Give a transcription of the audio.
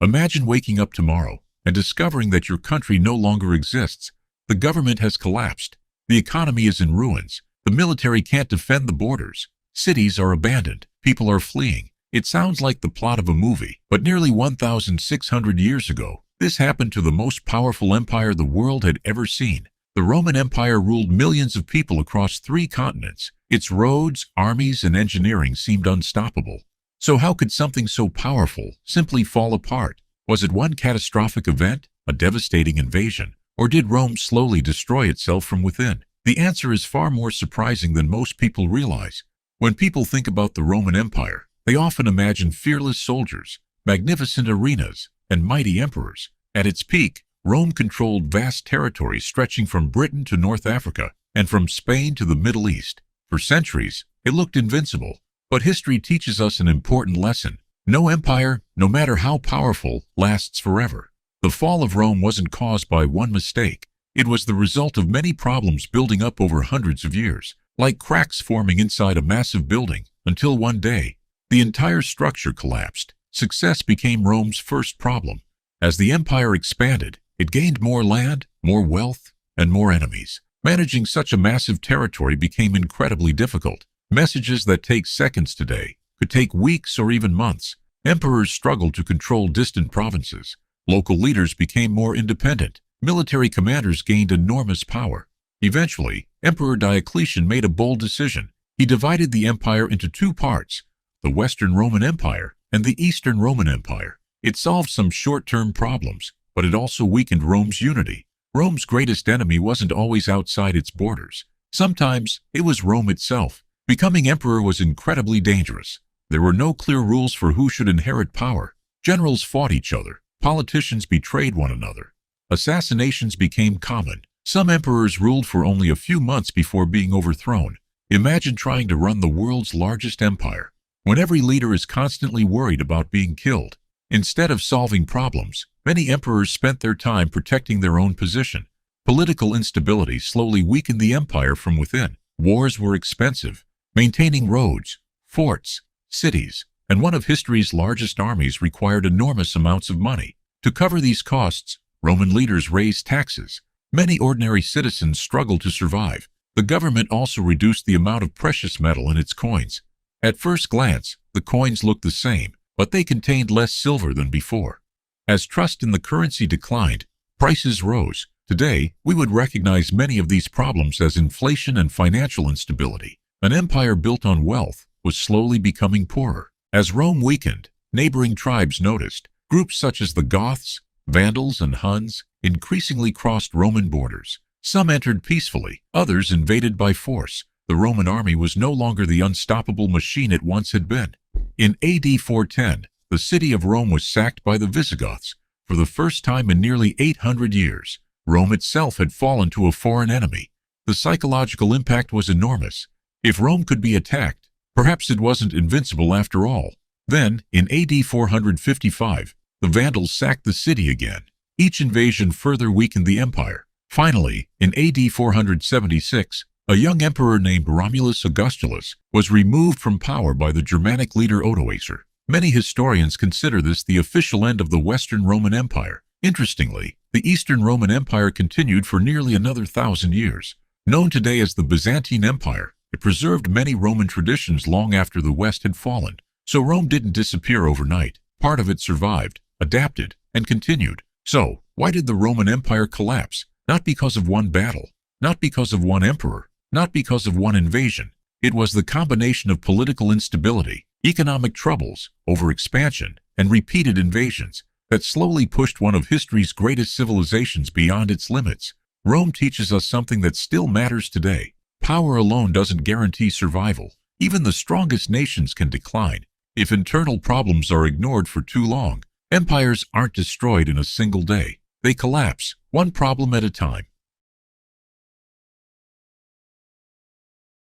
Imagine waking up tomorrow and discovering that your country no longer exists. The government has collapsed. The economy is in ruins. The military can't defend the borders. Cities are abandoned. People are fleeing. It sounds like the plot of a movie, but nearly 1,600 years ago, this happened to the most powerful empire the world had ever seen. The Roman Empire ruled millions of people across 3 continents. Its roads, armies, and engineering seemed unstoppable. So how could something so powerful simply fall apart? Was it one catastrophic event, a devastating invasion, or did Rome slowly destroy itself from within? The answer is far more surprising than most people realize. When people think about the Roman Empire, they often imagine fearless soldiers, magnificent arenas, and mighty emperors. At its peak, Rome controlled vast territories stretching from Britain to North Africa and from Spain to the Middle East. For centuries, it looked invincible. But history teaches us an important lesson. No empire, no matter how powerful, lasts forever. The fall of Rome wasn't caused by one mistake. It was the result of many problems building up over hundreds of years, like cracks forming inside a massive building, until one day, the entire structure collapsed. Success became Rome's first problem. As the empire expanded, it gained more land, more wealth, and more enemies. Managing such a massive territory became incredibly difficult. Messages that take seconds today could take weeks or even months. Emperors struggled to control distant provinces. Local leaders became more independent. Military commanders gained enormous power. Eventually, Emperor Diocletian made a bold decision. He divided the empire into 2 parts, the Western Roman Empire and the Eastern Roman Empire. It solved some short-term problems, but it also weakened Rome's unity. Rome's greatest enemy wasn't always outside its borders. Sometimes it was Rome itself. Becoming emperor was incredibly dangerous. There were no clear rules for who should inherit power. Generals fought each other. Politicians betrayed one another. Assassinations became common. Some emperors ruled for only a few months before being overthrown. Imagine trying to run the world's largest empire, when every leader is constantly worried about being killed. Instead of solving problems, many emperors spent their time protecting their own position. Political instability slowly weakened the empire from within. Wars were expensive. Maintaining roads, forts, cities, and one of history's largest armies required enormous amounts of money. To cover these costs, Roman leaders raised taxes. Many ordinary citizens struggled to survive. The government also reduced the amount of precious metal in its coins. At first glance, the coins looked the same, but they contained less silver than before. As trust in the currency declined, prices rose. Today, we would recognize many of these problems as inflation and financial instability. An empire built on wealth was slowly becoming poorer. As Rome weakened, neighboring tribes noticed. Groups such as the Goths, Vandals, and Huns increasingly crossed Roman borders. Some entered peacefully, others invaded by force. The Roman army was no longer the unstoppable machine it once had been. In AD 410, the city of Rome was sacked by the Visigoths. For the first time in nearly 800 years, Rome itself had fallen to a foreign enemy. The psychological impact was enormous. If Rome could be attacked, perhaps it wasn't invincible after all. Then, in AD 455, the Vandals sacked the city again. Each invasion further weakened the empire. Finally, in AD 476, a young emperor named Romulus Augustulus was removed from power by the Germanic leader Odoacer. Many historians consider this the official end of the Western Roman Empire. Interestingly, the Eastern Roman Empire continued for nearly another 1,000 years. Known today as the Byzantine Empire, it preserved many Roman traditions long after the West had fallen. So Rome didn't disappear overnight. Part of it survived, adapted, and continued. So, why did the Roman Empire collapse? Not because of one battle, not because of one emperor, not because of one invasion. It was the combination of political instability, economic troubles, overexpansion, and repeated invasions that slowly pushed one of history's greatest civilizations beyond its limits. Rome teaches us something that still matters today. Power alone doesn't guarantee survival. Even the strongest nations can decline. If internal problems are ignored for too long, empires aren't destroyed in a single day. They collapse, one problem at a time.